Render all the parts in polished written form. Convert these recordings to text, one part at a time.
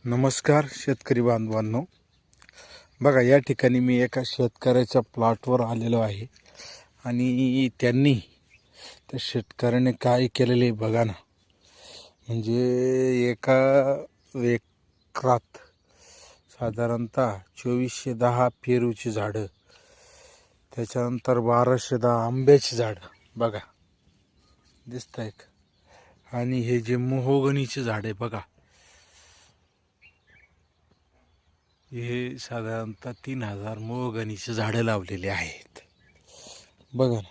नमस्कार शेतकरी बांधवांनो, बघा या ठिकाणी मी एका शेतकऱ्याच्या प्लॉटवर आलेलो आहे आणि त्या शेतकऱ्याने काय केलेले बघा ना. म्हणजे एका एकरात साधारणतः 2410 पेरूची झाडं, त्याच्यानंतर 1210 आंब्याची झाडं बघा दिसत आहेत. आणि हे जे मोहोगनीचे झाड आहे बघा, हे साधारणतः 3000 मोहगनीचे झाडं लावलेले आहेत बघा ना.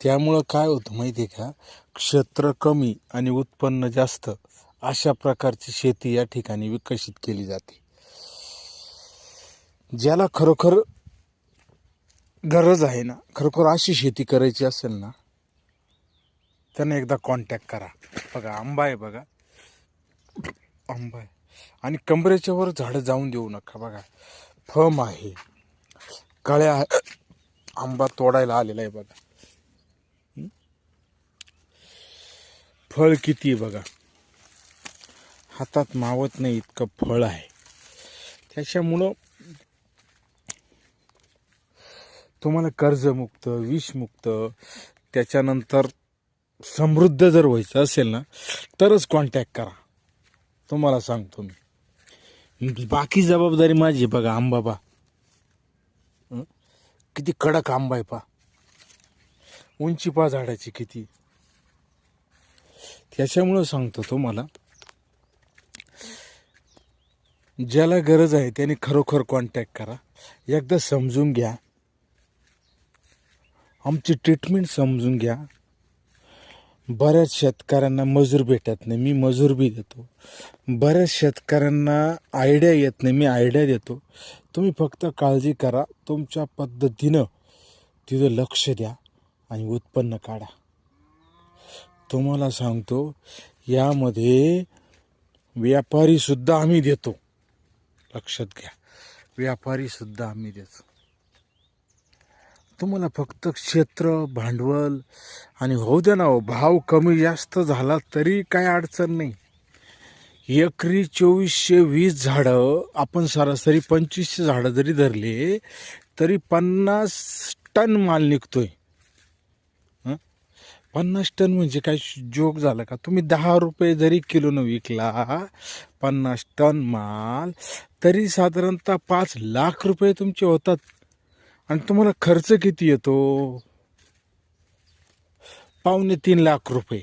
त्यामुळं काय होतं माहिती आहे का, क्षेत्र कमी आणि उत्पन्न जास्त अशा प्रकारची शेती या ठिकाणी विकसित केली जाते. ज्याला खरोखर गरज आहे ना, खरोखर अशी शेती करायची असेल ना, त्याने एकदा कॉन्टॅक्ट करा. बघा आंबा आहे, बघा आंबा आहे आणि कमरेच्या वर झाडं जाऊन देऊ नका. बघा फम आहे, कळ्या आंबा तोडायला आलेला आहे बघा. फळ किती आहे बघा, हातात मावत नाही इतकं फळ आहे. त्याच्यामुळं तुम्हाला कर्जमुक्त, विषमुक्त, त्याच्यानंतर समृद्ध जर व्हायचं असेल ना, तरच कॉन्टॅक्ट करा. तुम्हाला सांगतो मी, बाकी जबाबदारी माझी. बघा आंबा पा किती कडक आंबा आहे, पा उंची पा झाडाची किती. त्याच्यामुळं सांगतो तुम्हाला, ज्याला गरज आहे त्याने खरोखर कॉन्टॅक्ट करा. एकदा समजून घ्या, आमची ट्रीटमेंट समजून घ्या. बऱ्याच शेतकऱ्यांना मजूर भेटत नाही, मी मजूर बी देतो. बऱ्याच शेतकऱ्यांना आयडिया येत नाही, मी आयडिया देतो. तुम्ही फक्त काळजी करा, तुमच्या पद्धतीनं तिथं लक्ष द्या आणि उत्पन्न काढा. तुम्हाला सांगतो, यामध्ये व्यापारीसुद्धा आम्ही देतो, लक्षात घ्या, व्यापारीसुद्धा आम्ही देतो. तुम्हाला फक्त क्षेत्र, भांडवल आणि होऊ द्या ना, भाव कमी जास्त झाला तरी काय अडचण नाही. एकरी 2420 झाडं, आपण सरासरी 2500 झाडं जरी धरले तरी 50 टन माल निघतोय. 50 टन म्हणजे काय जोक झालं का? तुम्ही 10 रुपये जरी किलोनं विकला 50 टन माल, तरी साधारणतः 5 लाख रुपये तुमचे होतात. आणि तुम्हाला खर्च किती येतो? 2.25 लाख रुपये.